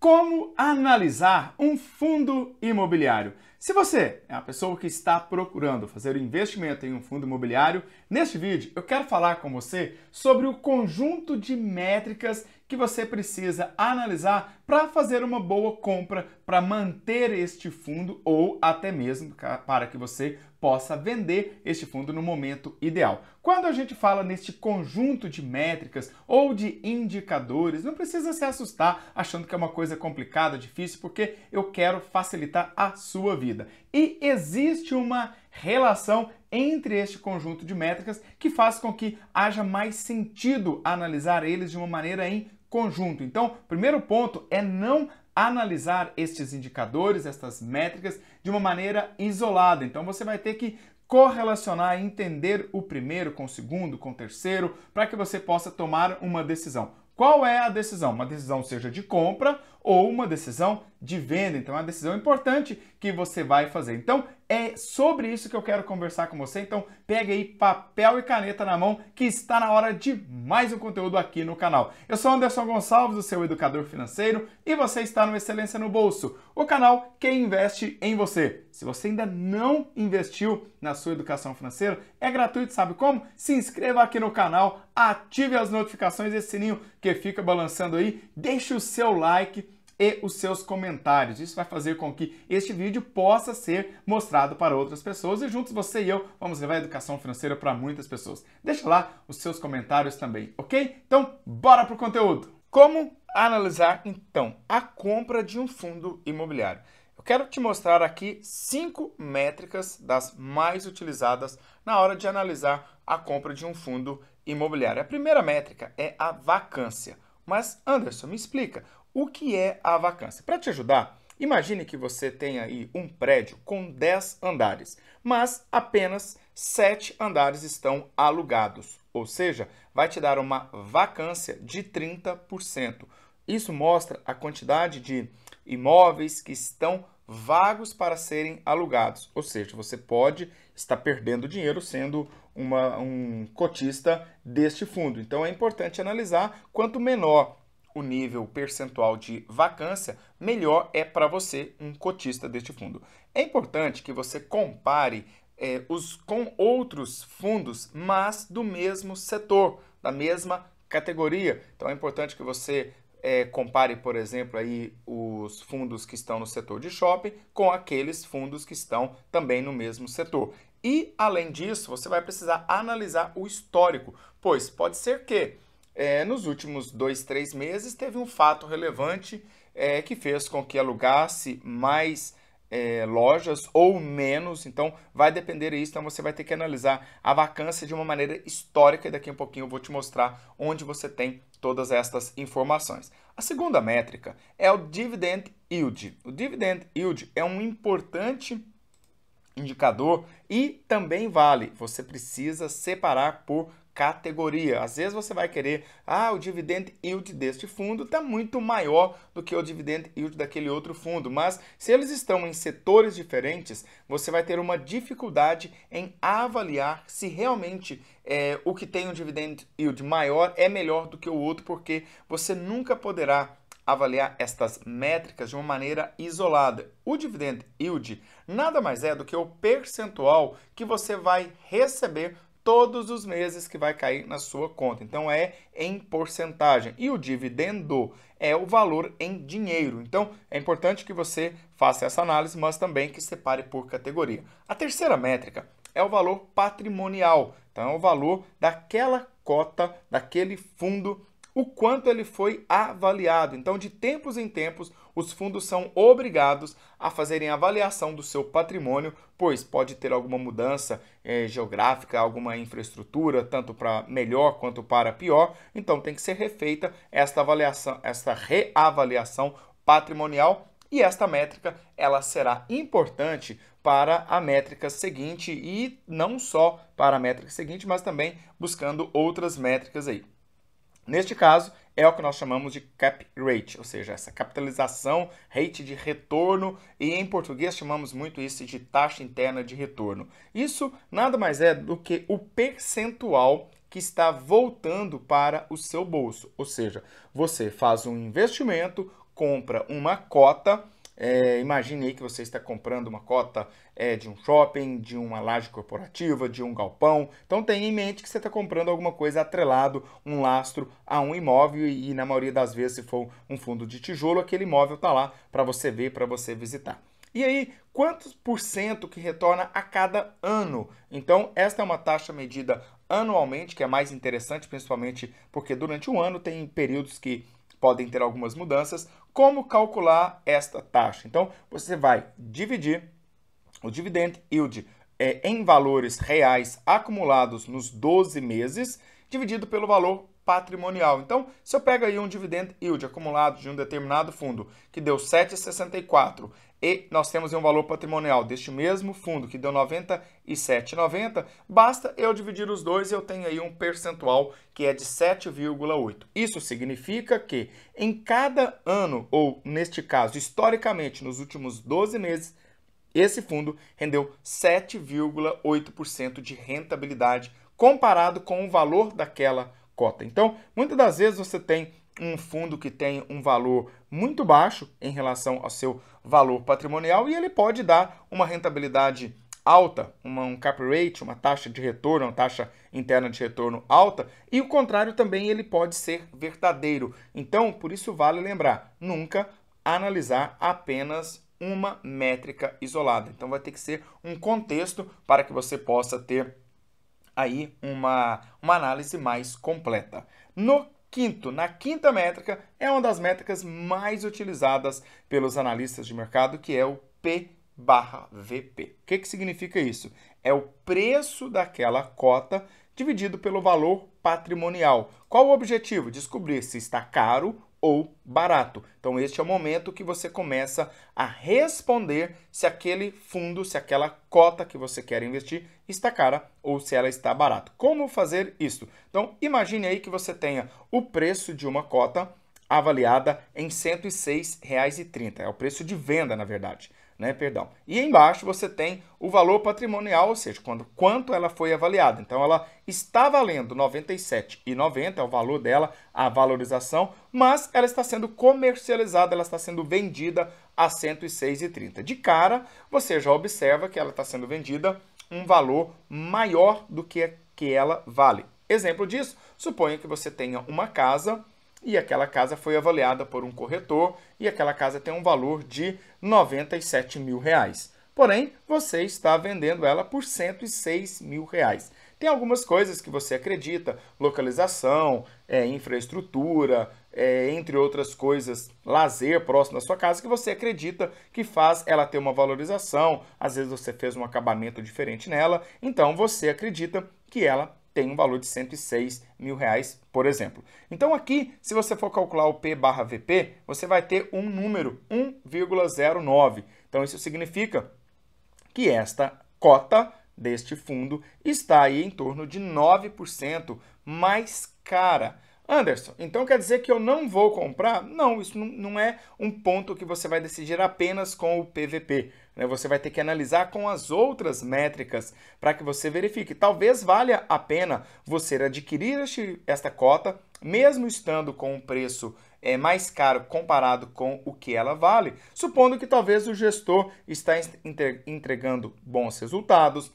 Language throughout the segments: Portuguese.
Como analisar um fundo imobiliário? Se você é a pessoa que está procurando fazer investimento em um fundo imobiliário, neste vídeo eu quero falar com você sobre o conjunto de métricas que você precisa analisar para fazer uma boa compra, para manter este fundo ou até mesmo para que você possa vender este fundo no momento ideal. Quando a gente fala neste conjunto de métricas ou de indicadores, não precisa se assustar achando que é uma coisa complicada, difícil, porque eu quero facilitar a sua vida. E existe uma relação entre este conjunto de métricas que faz com que haja mais sentido analisar eles de uma maneira em conjunto. Então, primeiro ponto é não analisar estes indicadores, estas métricas, de uma maneira isolada. Então, você vai ter que correlacionar e entender o primeiro com o segundo, com o terceiro, para que você possa tomar uma decisão. Qual é a decisão? Uma decisão seja de compra ou uma decisão de venda. Então, é uma decisão importante que você vai fazer. Então, é sobre isso que eu quero conversar com você. Então, pegue aí papel e caneta na mão, que está na hora de mais um conteúdo aqui no canal. Eu sou Anderson Gonçalves, o seu educador financeiro, e você está no Excelência no Bolso, o canal que investe em você. Se você ainda não investiu na sua educação financeira, é gratuito, sabe como? Se inscreva aqui no canal, ative as notificações, esse sininho que fica balançando aí, deixe o seu like e os seus comentários. Isso vai fazer com que este vídeo possa ser mostrado para outras pessoas e juntos você e eu vamos levar a educação financeira para muitas pessoas. Deixa lá os seus comentários também, ok? Então, bora pro conteúdo! Como analisar, então, a compra de um fundo imobiliário? Eu quero te mostrar aqui 5 métricas das mais utilizadas na hora de analisar a compra de um fundo imobiliário. A primeira métrica é a vacância. Mas, Anderson, me explica, o que é a vacância? Para te ajudar, imagine que você tenha aí um prédio com 10 andares, mas apenas 7 andares estão alugados, ou seja, vai te dar uma vacância de 30%. Isso mostra a quantidade de imóveis que estão vagos para serem alugados, ou seja, você pode estar perdendo dinheiro sendo um cotista deste fundo. Então é importante analisar, quanto menor o nível percentual de vacância, melhor é para você, um cotista deste fundo. É importante que você compare os com outros fundos, mas do mesmo setor, da mesma categoria. Então é importante que você compare, por exemplo, aí os fundos que estão no setor de shopping com aqueles fundos que estão também no mesmo setor. E, além disso, você vai precisar analisar o histórico, pois pode ser que nos últimos 2, 3 meses teve um fato relevante que fez com que alugasse mais lojas ou menos, então vai depender disso, então você vai ter que analisar a vacância de uma maneira histórica e daqui a pouquinho eu vou te mostrar onde você tem todas estas informações. A segunda métrica é o Dividend Yield. O Dividend Yield é um importante indicador e também vale, você precisa separar por categoria. Às vezes você vai querer, o dividend yield deste fundo está muito maior do que o dividend yield daquele outro fundo, mas se eles estão em setores diferentes, você vai ter uma dificuldade em avaliar se realmente o que tem um dividend yield maior é melhor do que o outro, porque você nunca poderá avaliar estas métricas de uma maneira isolada. O dividend yield nada mais é do que o percentual que você vai receber todos os meses que vai cair na sua conta. Então é em porcentagem. E o dividendo é o valor em dinheiro. Então é importante que você faça essa análise, mas também que separe por categoria. A terceira métrica é o valor patrimonial. Então é o valor daquela cota, daquele fundo, o quanto ele foi avaliado. Então, de tempos em tempos, os fundos são obrigados a fazerem avaliação do seu patrimônio, pois pode ter alguma mudança geográfica, alguma infraestrutura, tanto para melhor quanto para pior. Então, tem que ser refeita esta avaliação, esta reavaliação patrimonial. E esta métrica, ela será importante para a métrica seguinte e não só para a métrica seguinte, mas também buscando outras métricas aí. Neste caso, é o que nós chamamos de cap rate, ou seja, essa capitalização, rate de retorno, e em português chamamos muito isso de taxa interna de retorno. Isso nada mais é do que o percentual que está voltando para o seu bolso, ou seja, você faz um investimento, compra uma cota, imagine aí que você está comprando uma cota de um shopping, de uma laje corporativa, de um galpão. Então tenha em mente que você está comprando alguma coisa atrelado, um lastro a um imóvel e na maioria das vezes, se for um fundo de tijolo, aquele imóvel está lá para você ver, para você visitar. E aí, quantos por cento que retorna a cada ano? Então, esta é uma taxa medida anualmente, que é mais interessante, principalmente porque durante um ano tem períodos que podem ter algumas mudanças. Como calcular esta taxa? Então, você vai dividir o dividend yield em valores reais acumulados nos 12 meses, dividido pelo valor patrimonial. Então, se eu pego aí um dividend yield acumulado de um determinado fundo que deu 7,64 e nós temos um valor patrimonial deste mesmo fundo que deu 97,90, basta eu dividir os dois e eu tenho aí um percentual que é de 7,8. Isso significa que em cada ano, ou neste caso, historicamente, nos últimos 12 meses, esse fundo rendeu 7,8% de rentabilidade comparado com o valor daquela cota. Então, muitas das vezes você tem um fundo que tem um valor muito baixo em relação ao seu valor patrimonial e ele pode dar uma rentabilidade alta, um cap rate, uma taxa de retorno, uma taxa interna de retorno alta, e o contrário também ele pode ser verdadeiro. Então, por isso vale lembrar, nunca analisar apenas uma métrica isolada. Então vai ter que ser um contexto para que você possa ter aí uma análise mais completa. Na quinta métrica, é uma das métricas mais utilizadas pelos analistas de mercado, que é o P/VP. O que significa isso? É o preço daquela cota dividido pelo valor patrimonial. Qual o objetivo? Descobrir se está caro ou barato. Então, este é o momento que você começa a responder se aquele fundo, se aquela cota que você quer investir está cara ou se ela está barata. Como fazer isso? Então, imagine aí que você tenha o preço de uma cota avaliada em R$ 106,30. É o preço de venda, na verdade. E embaixo você tem o valor patrimonial, ou seja, quanto ela foi avaliada. Então, ela está valendo R$ 97,90, é o valor dela, a valorização, mas ela está sendo comercializada, ela está sendo vendida a R$ 106,30. De cara, você já observa que ela está sendo vendida um valor maior do que ela vale. Exemplo disso, suponha que você tenha uma casa e aquela casa foi avaliada por um corretor e aquela casa tem um valor de R$ 97 mil. Porém, você está vendendo ela por R$ 106 mil. Tem algumas coisas que você acredita, localização, infraestrutura, entre outras coisas, lazer próximo da sua casa, que você acredita que faz ela ter uma valorização. Às vezes você fez um acabamento diferente nela, então você acredita que ela tem um valor de R$ 106 mil, por exemplo. Então aqui, se você for calcular o P/VP, você vai ter um número 1,09. Então isso significa que esta cota deste fundo está aí em torno de 9% mais cara. Anderson, então quer dizer que eu não vou comprar? Não, isso não é um ponto que você vai decidir apenas com o PVP. Você vai ter que analisar com as outras métricas para que você verifique. Talvez valha a pena você adquirir esta cota, mesmo estando com um preço mais caro comparado com o que ela vale, supondo que talvez o gestor está entregando bons resultados.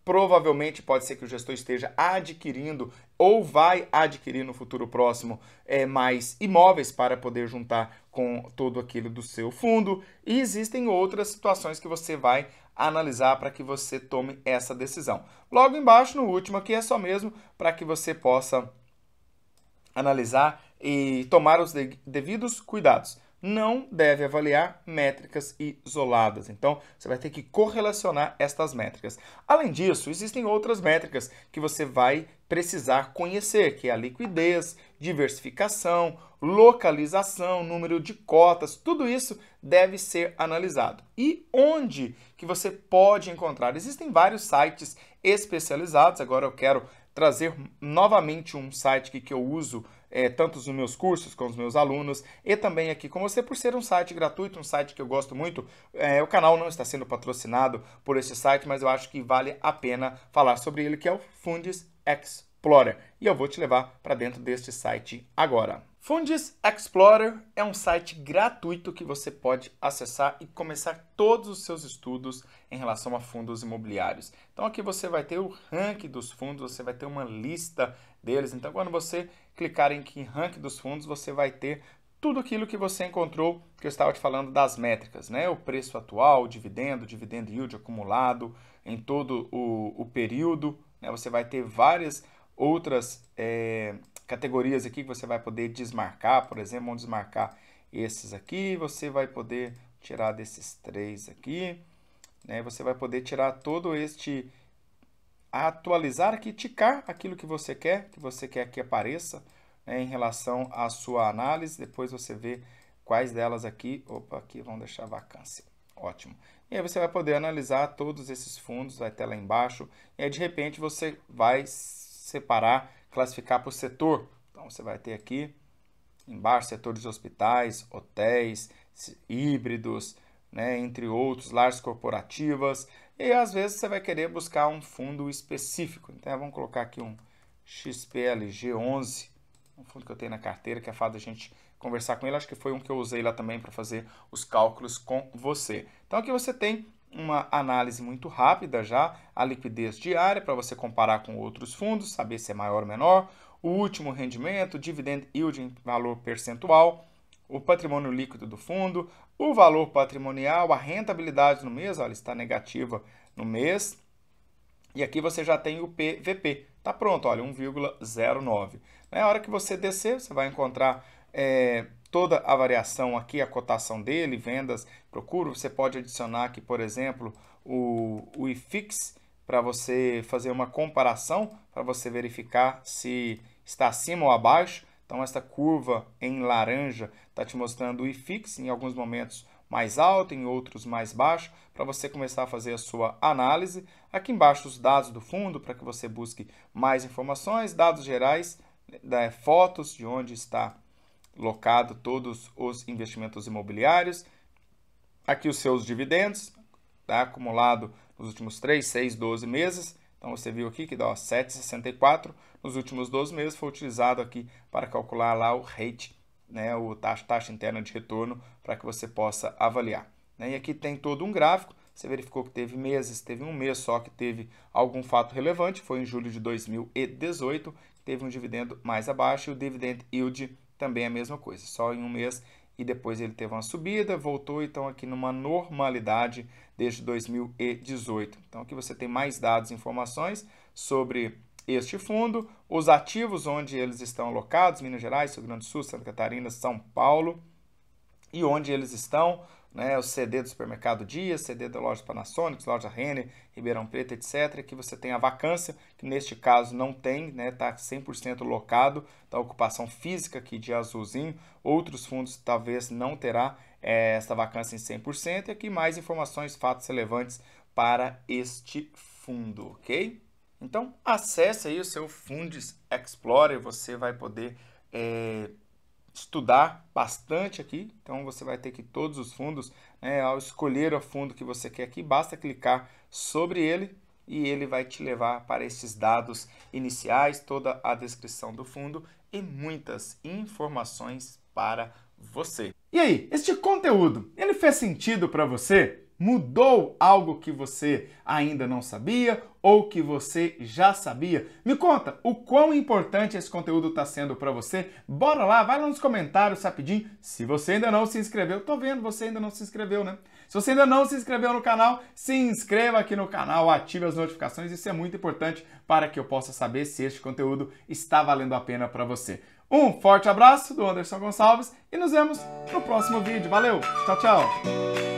Provavelmente pode ser que o gestor esteja adquirindo ou vai adquirir no futuro próximo mais imóveis para poder juntar com todo aquilo do seu fundo. E existem outras situações que você vai analisar para que você tome essa decisão. Logo embaixo, no último aqui, é só mesmo para que você possa analisar e tomar os devidos cuidados. Não deve avaliar métricas isoladas. Então, você vai ter que correlacionar estas métricas. Além disso, existem outras métricas que você vai precisar conhecer, que é a liquidez, diversificação, localização, número de cotas, tudo isso deve ser analisado. E onde que você pode encontrar? Existem vários sites especializados. Agora eu quero trazer novamente um site que eu uso tanto nos meus cursos com os meus alunos e também aqui com você, por ser um site gratuito, um site que eu gosto muito. O canal não está sendo patrocinado por esse site, mas eu acho que vale a pena falar sobre ele, que é o Fundis Explorer. E eu vou te levar para dentro deste site agora. Fundis Explorer é um site gratuito que você pode acessar e começar todos os seus estudos em relação a fundos imobiliários. Então aqui você vai ter o ranking dos fundos, você vai ter uma lista deles. Então quando você clicar em ranking dos fundos, você vai ter tudo aquilo que você encontrou, que eu estava te falando das métricas, né? O preço atual, o dividendo yield acumulado em todo o período, né? Você vai ter várias outras categorias aqui que você vai poder desmarcar, por exemplo, vamos desmarcar esses aqui, você vai poder tirar desses três aqui, né? Você vai poder tirar todo atualizar aqui, ticar aquilo que você quer que apareça, né, em relação à sua análise. Depois você vê quais delas aqui, aqui vamos deixar vacância, ótimo. E aí você vai poder analisar todos esses fundos, vai ter lá embaixo, e aí de repente você vai separar, classificar por setor. Então você vai ter aqui embaixo setores de hospitais, hotéis, híbridos, né, entre outros, lajes corporativas, e às vezes você vai querer buscar um fundo específico. Então vamos colocar aqui um XPLG11, um fundo que eu tenho na carteira, que é fácil da gente conversar com ele. Acho que foi um que eu usei lá também para fazer os cálculos com você. Então aqui você tem uma análise muito rápida já, a liquidez diária para você comparar com outros fundos, saber se é maior ou menor, o último rendimento, dividend yield em valor percentual, o patrimônio líquido do fundo, o valor patrimonial, a rentabilidade no mês, olha, está negativa no mês, e aqui você já tem o PVP, tá pronto, olha, 1,09. Na hora que você descer, você vai encontrar toda a variação aqui, a cotação dele, vendas, procura. Você pode adicionar aqui, por exemplo, o IFIX para você fazer uma comparação, para você verificar se está acima ou abaixo. Então, essa curva em laranja está te mostrando o IFIX, em alguns momentos mais alto, em outros mais baixo, para você começar a fazer a sua análise. Aqui embaixo os dados do fundo, para que você busque mais informações, dados gerais, fotos de onde está locado todos os investimentos imobiliários. Aqui os seus dividendos, tá? Acumulado nos últimos 3, 6, 12 meses. Então você viu aqui que dá 7,64 nos últimos 12 meses, foi utilizado aqui para calcular lá o rate, né, o taxa interna de retorno, para que você possa avaliar. E aqui tem todo um gráfico, você verificou que teve meses, teve um mês só que teve algum fato relevante, foi em julho de 2018, teve um dividendo mais abaixo, e o dividend yield também é a mesma coisa, só em um mês, e depois ele teve uma subida, voltou, então aqui numa normalidade desde 2018. Então aqui você tem mais dados e informações sobre este fundo, os ativos onde eles estão alocados, Minas Gerais, Rio Grande do Sul, Santa Catarina, São Paulo, e onde eles estão, né, o CD do Supermercado Dias, CD da loja Panasonic, loja Renner, Ribeirão Preto, etc. Aqui você tem a vacância, que neste caso não tem, né, está 100% locado, então a ocupação física aqui de azulzinho. Outros fundos talvez não terá essa vacância em 100%. E aqui mais informações, fatos relevantes para este fundo, ok? Então acesse aí o seu Fundis Explorer, você vai poder estudar bastante aqui. Então você vai ter que todos os fundos, né, ao escolher o fundo que você quer aqui, basta clicar sobre ele e ele vai te levar para esses dados iniciais, toda a descrição do fundo e muitas informações para você. E aí, este conteúdo, ele fez sentido para você? Mudou algo que você ainda não sabia ou que você já sabia? Me conta o quão importante esse conteúdo está sendo para você. Bora lá, vai lá nos comentários rapidinho. Se você ainda não se inscreveu, tô vendo, você ainda não se inscreveu, né? Se você ainda não se inscreveu no canal, se inscreva aqui no canal, ative as notificações. Isso é muito importante para que eu possa saber se este conteúdo está valendo a pena para você. Um forte abraço do Anderson Gonçalves e nos vemos no próximo vídeo. Valeu, tchau, tchau!